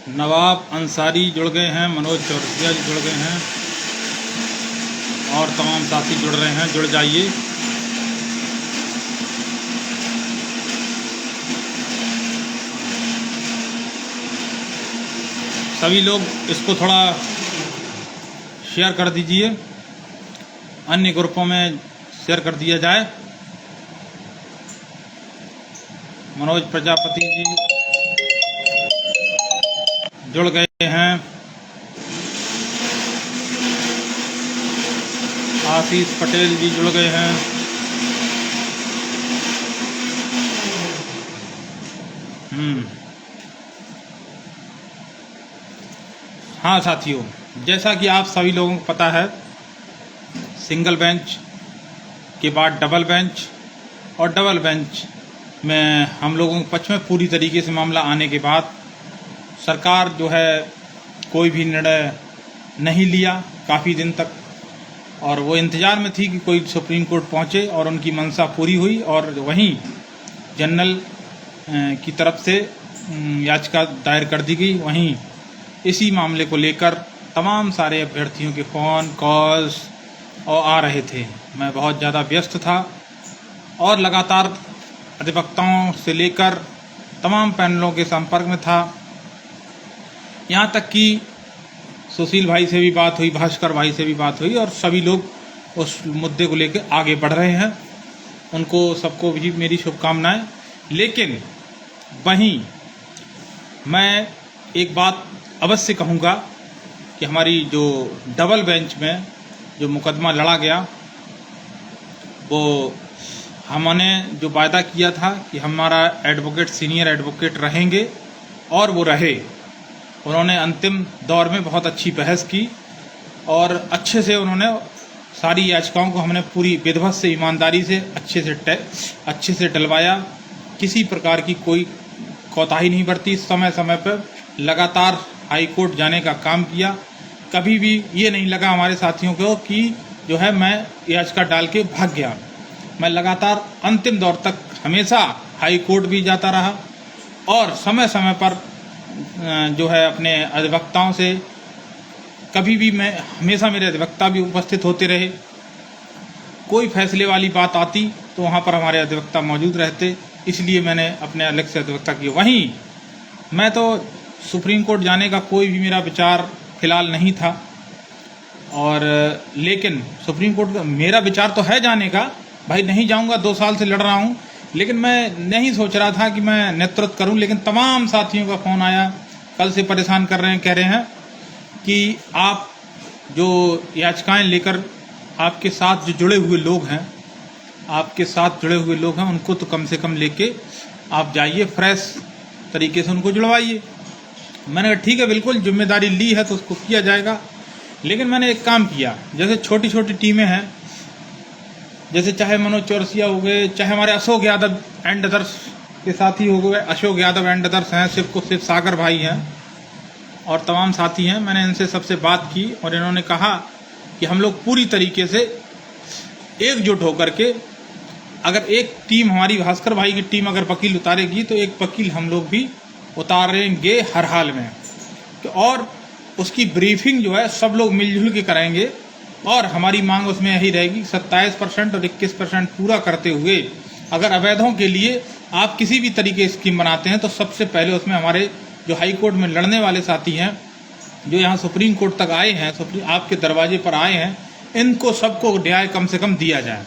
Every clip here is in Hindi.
नवाब अंसारी जुड़ गए हैं, मनोज चौरसिया जी जुड़ गए हैं और तमाम साथी जुड़ रहे हैं। जुड़ जाइए। सभी लोग इसको थोड़ा शेयर कर दीजिए, अन्य ग्रुपों में शेयर कर दिया जाए। मनोज प्रजापति जी जुड़ गए हैं, आशीष पटेल जी जुड़ गए हैं। हाँ साथियों, जैसा कि आप सभी लोगों को पता है, सिंगल बेंच के बाद डबल बेंच और डबल बेंच में हम लोगों के पक्ष में पूरी तरीके से मामला आने के बाद सरकार जो है कोई भी निर्णय नहीं लिया काफ़ी दिन तक, और वो इंतज़ार में थी कि कोई सुप्रीम कोर्ट पहुंचे और उनकी मंशा पूरी हुई। और वहीं जनरल की तरफ से याचिका दायर कर दी गई। वहीं इसी मामले को लेकर तमाम सारे अभ्यर्थियों के फ़ोन कॉल्स और आ रहे थे। मैं बहुत ज़्यादा व्यस्त था और लगातार अधिवक्ताओं से लेकर तमाम पैनलों के संपर्क में था। यहाँ तक कि सुशील भाई से भी बात हुई, भास्कर भाई से भी बात हुई, और सभी लोग उस मुद्दे को लेकर आगे बढ़ रहे हैं। उनको सबको भी मेरी शुभकामनाएं। लेकिन वहीं मैं एक बात अवश्य कहूँगा कि हमारी जो डबल बेंच में जो मुकदमा लड़ा गया, वो हमने जो वायदा किया था कि हमारा एडवोकेट सीनियर एडवोकेट रहेंगे, और वो रहे। उन्होंने अंतिम दौर में बहुत अच्छी बहस की और अच्छे से उन्होंने सारी याचिकाओं को हमने पूरी विधिवत से ईमानदारी से अच्छे से डलवाया। किसी प्रकार की कोई कोताही नहीं बरती। समय समय पर लगातार हाई कोर्ट जाने का काम किया। कभी भी ये नहीं लगा हमारे साथियों को कि जो है मैं याचिका डाल के भाग गया। मैं लगातार अंतिम दौर तक हमेशा हाई कोर्ट भी जाता रहा और समय समय पर जो है अपने अधिवक्ताओं से कभी भी मैं हमेशा मेरे अधिवक्ता भी उपस्थित होते रहे। कोई फैसले वाली बात आती तो वहाँ पर हमारे अधिवक्ता मौजूद रहते, इसलिए मैंने अपने अलग से अधिवक्ता किए। वहीं मैं तो सुप्रीम कोर्ट जाने का कोई भी मेरा विचार फिलहाल नहीं था, और लेकिन सुप्रीम कोर्ट का मेरा विचार तो है जाने का। भाई नहीं जाऊंगा, 2 साल से लड़ रहा हूं, लेकिन मैं नहीं सोच रहा था कि मैं नेतृत्व करूं। लेकिन तमाम साथियों का फ़ोन आया, कल से परेशान कर रहे हैं, कह रहे हैं कि आप जो याचिकाएं लेकर आपके साथ जो जुड़े हुए लोग हैं, उनको तो कम से कम लेके आप जाइए, फ्रेश तरीके से उनको जुड़वाइए। मैंने कहा ठीक है, बिल्कुल जिम्मेदारी ली है तो उसको किया जाएगा। लेकिन मैंने एक काम किया, जैसे छोटी छोटी टीमें हैं, जैसे चाहे मनोज चौरसिया हो गए, चाहे हमारे अशोक यादव एंड अदर्स के साथी हो गए, अशोक यादव एंड अदर्स हैं, शिव सागर भाई हैं और तमाम साथी हैं। मैंने इनसे सबसे बात की और इन्होंने कहा कि हम लोग पूरी तरीके से एकजुट होकर के, अगर एक टीम हमारी भास्कर भाई की टीम अगर वकील उतारेगी तो एक वकील हम लोग भी उतारेंगे हर हाल में। तो और उसकी ब्रीफिंग जो है सब लोग मिलजुल के कराएंगे, और हमारी मांग उसमें यही रहेगी 27% और 21% पूरा करते हुए अगर अवैधों के लिए आप किसी भी तरीके स्कीम बनाते हैं तो सबसे पहले उसमें हमारे जो हाई कोर्ट में लड़ने वाले साथी हैं, जो यहाँ सुप्रीम कोर्ट तक आए हैं, आपके दरवाजे पर आए हैं, इनको सबको न्याय कम से कम दिया जाए।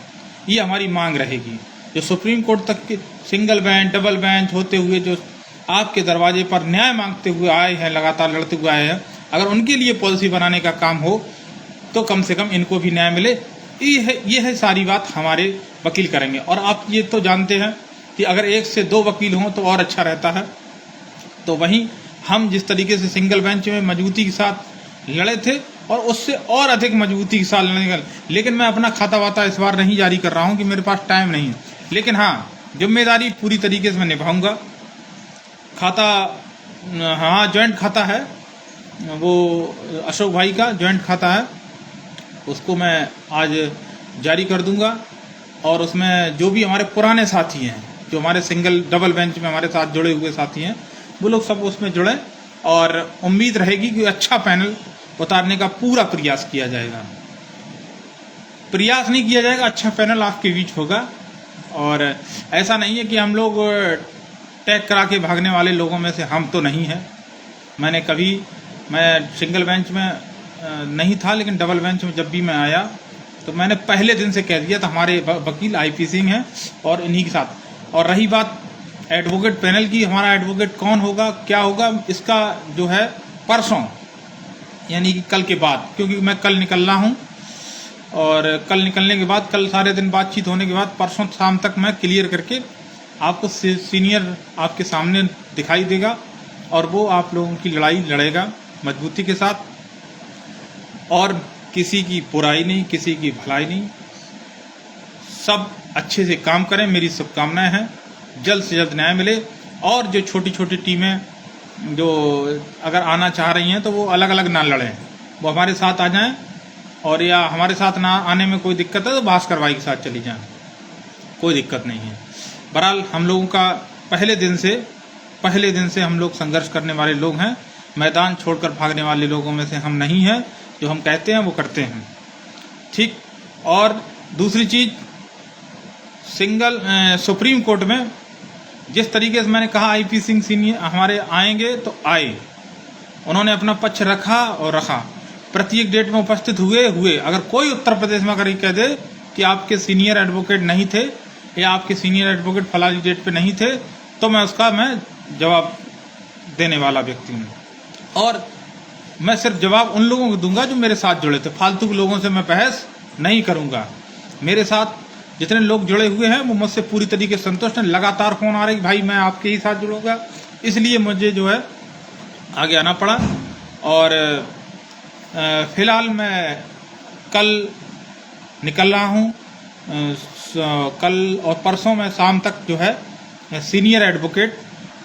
ये हमारी मांग रहेगी। जो सुप्रीम कोर्ट तक के सिंगल बेंच डबल बेंच होते हुए जो आपके दरवाजे पर न्याय मांगते हुए आए हैं, लगातार लड़ते हुए आए हैं, अगर उनके लिए पॉलिसी बनाने का काम हो तो कम से कम इनको भी न्याय मिले। ये है सारी बात हमारे वकील करेंगे। और आप ये तो जानते हैं कि अगर 1 से 2 वकील हों तो और अच्छा रहता है। तो वहीं हम जिस तरीके से सिंगल बेंच में मजबूती के साथ लड़े थे और उससे और अधिक मजबूती के साथ लड़ने का, लेकिन मैं अपना खाता वाता इस बार नहीं जारी कर रहा हूँ कि मेरे पास टाइम नहीं है। लेकिन हाँ, जिम्मेदारी पूरी तरीके से मैं निभाऊंगा। खाता, हाँ जॉइंट खाता है, वो अशोक भाई का जॉइंट खाता है, उसको मैं आज जारी कर दूंगा। और उसमें जो भी हमारे पुराने साथी हैं, जो हमारे सिंगल डबल बेंच में हमारे साथ जुड़े हुए साथी हैं, वो लोग सब उसमें जुड़ें और उम्मीद रहेगी कि अच्छा पैनल उतारने का पूरा प्रयास किया जाएगा। प्रयास नहीं किया जाएगा, अच्छा पैनल आपके बीच होगा। और ऐसा नहीं है कि हम लोग टैग करा के भागने वाले लोगों में से हम तो नहीं हैं। मैं सिंगल बेंच में नहीं था, लेकिन डबल बेंच में जब भी मैं आया तो मैंने पहले दिन से कह दिया था हमारे वकील IP सिंह हैं और इन्हीं के साथ। और रही बात एडवोकेट पैनल की, हमारा एडवोकेट कौन होगा क्या होगा इसका जो है परसों यानी कि कल के बाद, क्योंकि मैं कल निकल रहा हूँ और कल निकलने के बाद, कल सारे दिन बातचीत होने के बाद परसों शाम तक मैं क्लियर करके आपको सीनियर आपके सामने दिखाई देगा और वो आप लोगों की लड़ाई लड़ेगा मजबूती के साथ। और किसी की बुराई नहीं, किसी की भलाई नहीं, सब अच्छे से काम करें, मेरी शुभकामनाएं हैं। जल्द से जल्द न्याय मिले। और जो छोटी छोटी टीमें जो अगर आना चाह रही हैं तो वो अलग अलग ना लड़ें, वो हमारे साथ आ जाएं, और या हमारे साथ ना आने में कोई दिक्कत है तो भास्कर भाई के साथ चली जाएं, कोई दिक्कत नहीं है। बहरहाल हम लोगों का पहले दिन से हम लोग संघर्ष करने वाले लोग हैं। मैदान छोड़कर भागने वाले लोगों में से हम नहीं हैं। जो हम कहते हैं वो करते हैं, ठीक। और दूसरी चीज, सुप्रीम कोर्ट में जिस तरीके से मैंने कहा IP सिंह सीनियर हमारे आएंगे तो आए, उन्होंने अपना पक्ष रखा और रखा, प्रत्येक डेट में उपस्थित हुए। अगर कोई उत्तर प्रदेश में अगर ये कह दे कि आपके सीनियर एडवोकेट नहीं थे या आपके सीनियर एडवोकेट फलानी डेट पे नहीं थे, तो मैं जवाब देने वाला व्यक्ति हूँ। और मैं सिर्फ जवाब उन लोगों को दूंगा जो मेरे साथ जुड़े थे। फालतू के लोगों से मैं बहस नहीं करूंगा। मेरे साथ जितने लोग जुड़े हुए हैं वो मुझसे पूरी तरीके से संतुष्ट हैं। लगातार फोन आ रहे कि भाई मैं आपके ही साथ जुड़ूंगा, इसलिए मुझे जो है आगे आना पड़ा। और फिलहाल मैं कल निकल रहा हूँ। कल और परसों में शाम तक जो है सीनियर एडवोकेट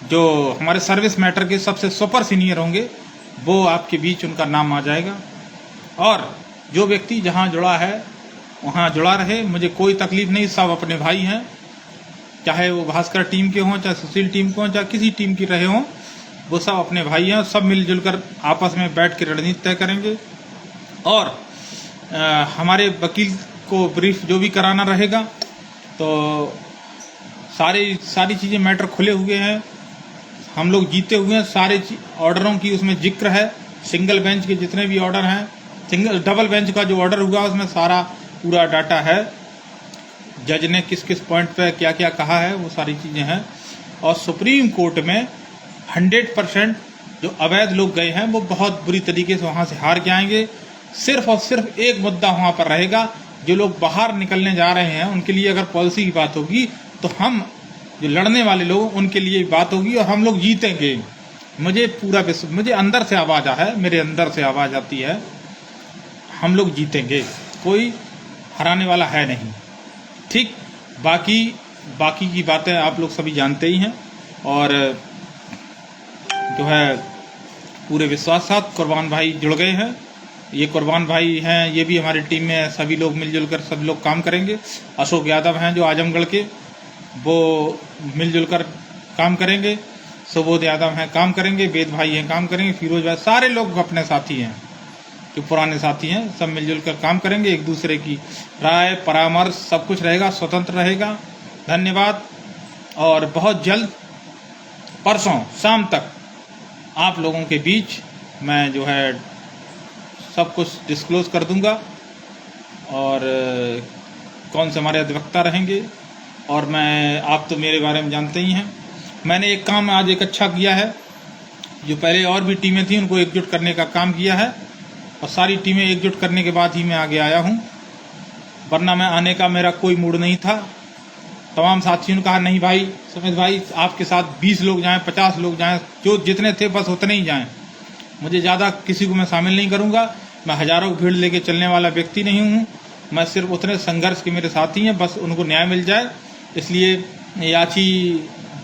जो हमारे सर्विस मैटर के सबसे सुपर सीनियर होंगे वो आपके बीच उनका नाम आ जाएगा। और जो व्यक्ति जहाँ जुड़ा है वहाँ जुड़ा रहे, मुझे कोई तकलीफ नहीं। सब अपने भाई हैं, चाहे वो भास्कर टीम के हों, चाहे सुशील टीम के हों, चाहे किसी टीम के रहे हों, वो सब अपने भाई हैं। सब मिलजुल कर आपस में बैठ के रणनीति तय करेंगे। और हमारे वकील को ब्रीफ जो भी कराना रहेगा, तो सारी चीज़ें मैटर खुले हुए हैं, हम लोग जीते हुए हैं। सारे ऑर्डरों की उसमें जिक्र है। सिंगल बेंच के जितने भी ऑर्डर हैं, डबल बेंच का जो ऑर्डर हुआ उसमें सारा पूरा डाटा है। जज ने किस किस पॉइंट पे क्या क्या कहा है वो सारी चीज़ें हैं। और सुप्रीम कोर्ट में 100% जो अवैध लोग गए हैं वो बहुत बुरी तरीके से वहाँ से हार के आएंगे। सिर्फ और सिर्फ एक मुद्दा वहाँ पर रहेगा, जो लोग बाहर निकलने जा रहे हैं उनके लिए अगर पॉलिसी की बात होगी तो हम जो लड़ने वाले लोग उनके लिए बात होगी और हम लोग जीतेंगे। मुझे अंदर से आवाज़ है, मेरे अंदर से आवाज़ आती है, हम लोग जीतेंगे, कोई हराने वाला है नहीं, ठीक। बाकी की बातें आप लोग सभी जानते ही हैं। और जो है पूरे विश्वास साथ कुर्बान भाई जुड़ गए हैं। ये कुर्बान भाई हैं, ये भी हमारी टीम में सभी लोग मिलजुल कर सब लोग काम करेंगे। अशोक यादव हैं जो आजमगढ़ के, वो मिलजुल कर काम करेंगे। सुबोध यादव हैं काम करेंगे, वेद भाई हैं काम करेंगे, फिरोज भाई, सारे लोग अपने साथी हैं जो पुराने साथी हैं, सब मिलजुल कर काम करेंगे। एक दूसरे की राय परामर्श सब कुछ रहेगा, स्वतंत्र रहेगा। धन्यवाद। और बहुत जल्द परसों शाम तक आप लोगों के बीच मैं जो है सब कुछ डिस्क्लोज कर दूंगा और कौन से हमारे अधिवक्ता रहेंगे। और आप तो मेरे बारे में जानते ही हैं। मैंने एक काम आज एक अच्छा किया है, जो पहले और भी टीमें थी उनको एकजुट करने का काम किया है और सारी टीमें एकजुट करने के बाद ही मैं आगे आया हूं, वरना मैं आने का मेरा कोई मूड नहीं था। तमाम साथियों ने कहा नहीं भाई सुमित भाई आपके साथ 20 लोग जाएं, 50 लोग जाएं, जो जितने थे बस उतने ही जाएं, मुझे ज़्यादा किसी को मैं शामिल नहीं करूँगा। मैं हज़ारों भीड़ लेके चलने वाला व्यक्ति नहीं हूँ। मैं सिर्फ उतने संघर्ष के मेरे साथी हैं, बस उनको न्याय मिल जाए। इसलिए याची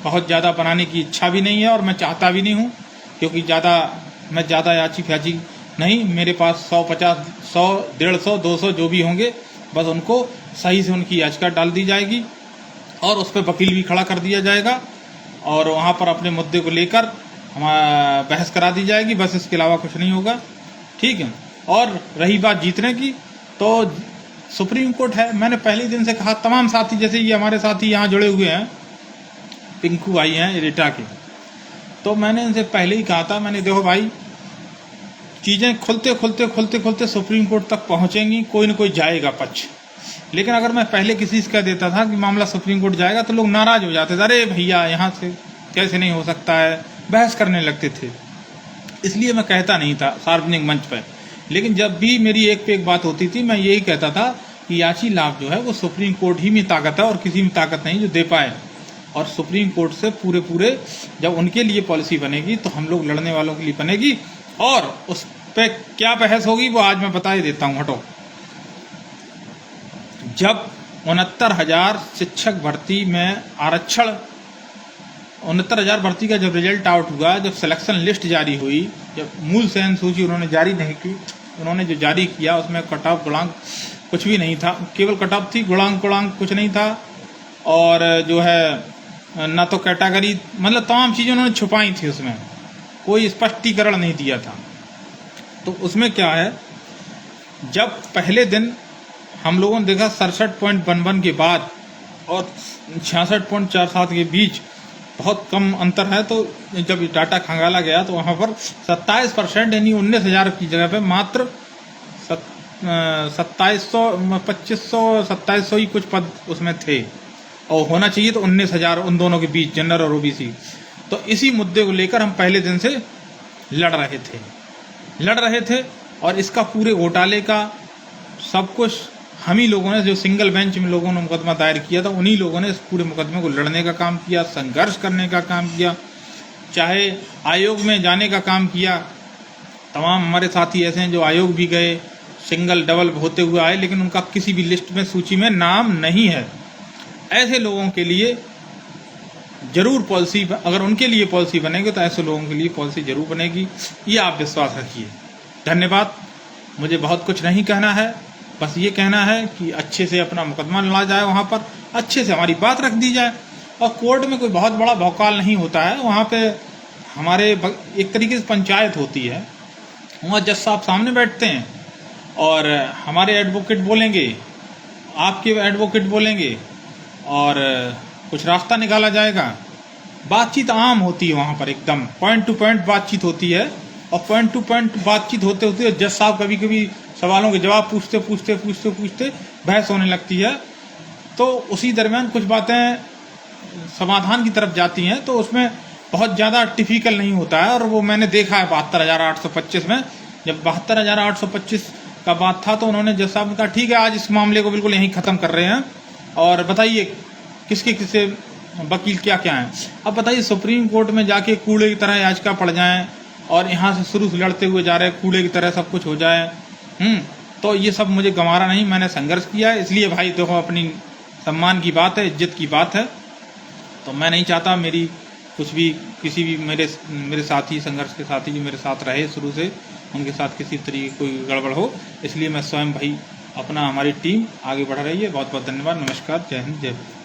बहुत ज़्यादा बनाने की इच्छा भी नहीं है और मैं चाहता भी नहीं हूँ, क्योंकि मैं ज़्यादा याची फ्याची नहीं। मेरे पास 100, 50, 100, 150, 200 जो भी होंगे, बस उनको सही से उनकी याचिका डाल दी जाएगी और उस पर वकील भी खड़ा कर दिया जाएगा और वहाँ पर अपने मुद्दे को लेकर हमारा बहस करा दी जाएगी, बस इसके अलावा कुछ नहीं होगा। ठीक है। और रही बात जीतने की, तो सुप्रीम कोर्ट है, मैंने पहले दिन से कहा, तमाम साथी, जैसे ये हमारे साथी यहाँ जुड़े हुए हैं, पिंकू भाई हैं एडिटा के, तो मैंने इनसे पहले ही कहा था, मैंने देखो भाई, चीज़ें खुलते सुप्रीम कोर्ट तक पहुँचेंगी, कोई न कोई जाएगा पक्ष। लेकिन अगर मैं पहले किसी से कह देता था कि मामला सुप्रीम कोर्ट जाएगा, तो लोग नाराज हो जाते थे, अरे भैया यहाँ से कैसे नहीं हो सकता है, बहस करने लगते थे। इसलिए मैं कहता नहीं था सार्वजनिक मंच पर। लेकिन जब भी मेरी एक पे एक बात होती थी, मैं यही कहता था कि याची लाभ जो है वो सुप्रीम कोर्ट ही में ताकत है और किसी में ताकत नहीं जो दे पाए। और सुप्रीम कोर्ट से पूरे जब उनके लिए पॉलिसी बनेगी तो हम लोग लड़ने वालों के लिए बनेगी, और उस पर क्या बहस होगी वो आज मैं बता ही देता हूँ। हटो, जब 69,000 शिक्षक भर्ती में आरक्षण, 69,000 भर्ती का जब रिजल्ट आउट हुआ, जब सिलेक्शन लिस्ट जारी हुई, जब मूल चयन सूची उन्होंने जारी नहीं की, उन्होंने जो जारी किया उसमें कट ऑफ गुणांक कुछ भी नहीं था, केवल कट ऑफ थी, गुणांक कुछ नहीं था, और जो है ना तो कैटेगरी, मतलब तमाम चीज़ें उन्होंने छुपाई थी, उसमें कोई स्पष्टीकरण नहीं दिया था। तो उसमें क्या है, जब पहले दिन हम लोगों ने देखा 67.11 के बाद और 66.47 के बीच बहुत कम अंतर है, तो जब डाटा खंगाला गया तो वहाँ पर 27% यानी 19,000 की जगह पे मात्र 2700, 2500, 2700 ही कुछ पद उसमें थे, और होना चाहिए तो 19,000 उन दोनों के बीच, जनरल और ओबीसी। तो इसी मुद्दे को लेकर हम पहले दिन से लड़ रहे थे, और इसका पूरे घोटाले का सब कुछ हम ही लोगों ने, जो सिंगल बेंच में लोगों ने मुकदमा दायर किया था, उन्हीं लोगों ने इस पूरे मुकदमे को लड़ने का काम किया, संघर्ष करने का काम किया, चाहे आयोग में जाने का काम किया। तमाम हमारे साथी ऐसे हैं जो आयोग भी गए, सिंगल डबल होते हुए आए, लेकिन उनका किसी भी लिस्ट में, सूची में नाम नहीं है। ऐसे लोगों के लिए जरूर पॉलिसी, अगर उनके लिए पॉलिसी बनेगी तो ऐसे लोगों के लिए पॉलिसी जरूर बनेगी, ये आप विश्वास रखिए। धन्यवाद। मुझे बहुत कुछ नहीं कहना है, बस ये कहना है कि अच्छे से अपना मुकदमा लड़ा जाए, वहाँ पर अच्छे से हमारी बात रख दी जाए, और कोर्ट में कोई बहुत बड़ा भौकाल नहीं होता है। वहाँ पे हमारे एक तरीके से पंचायत होती है, वहाँ जज साहब सामने बैठते हैं और हमारे एडवोकेट बोलेंगे, आपके एडवोकेट बोलेंगे, और कुछ रास्ता निकाला जाएगा। बातचीत आम होती है वहाँ पर, एकदम पॉइंट टू पॉइंट बातचीत होती है, और पॉइंट टू पॉइंट बातचीत होते होते जज साहब कभी कभी सवालों के जवाब पूछते बहस होने लगती है। तो उसी दरमियान कुछ बातें समाधान की तरफ जाती हैं, तो उसमें बहुत ज़्यादा टिपिकल नहीं होता है। और वो मैंने देखा है 72,825 में, जब 72,825 का बात था तो उन्होंने जज साहब ने कहा ठीक है, आज इस मामले को बिल्कुल यहीं ख़त्म कर रहे हैं, और बताइए किसके वकील क्या हैं। अब बताइए, सुप्रीम कोर्ट में जाके कूड़े की तरह याचिका पड़ जाएं, और यहाँ से शुरू से लड़ते हुए जा रहे हैं, कूड़े की तरह सब कुछ हो जाए। तो ये सब मुझे गंवारा नहीं, मैंने संघर्ष किया है। इसलिए भाई देखो, अपनी सम्मान की बात है, इज्जत की बात है, तो मैं नहीं चाहता मेरी कुछ भी, किसी भी मेरे साथी, संघर्ष के साथी जो मेरे साथ रहे शुरू से, उनके साथ किसी तरीके कोई गड़बड़ हो। इसलिए मैं स्वयं भाई, अपना, हमारी टीम आगे बढ़ रही है। बहुत बहुत धन्यवाद। नमस्कार, जय हिंद, जय भारत।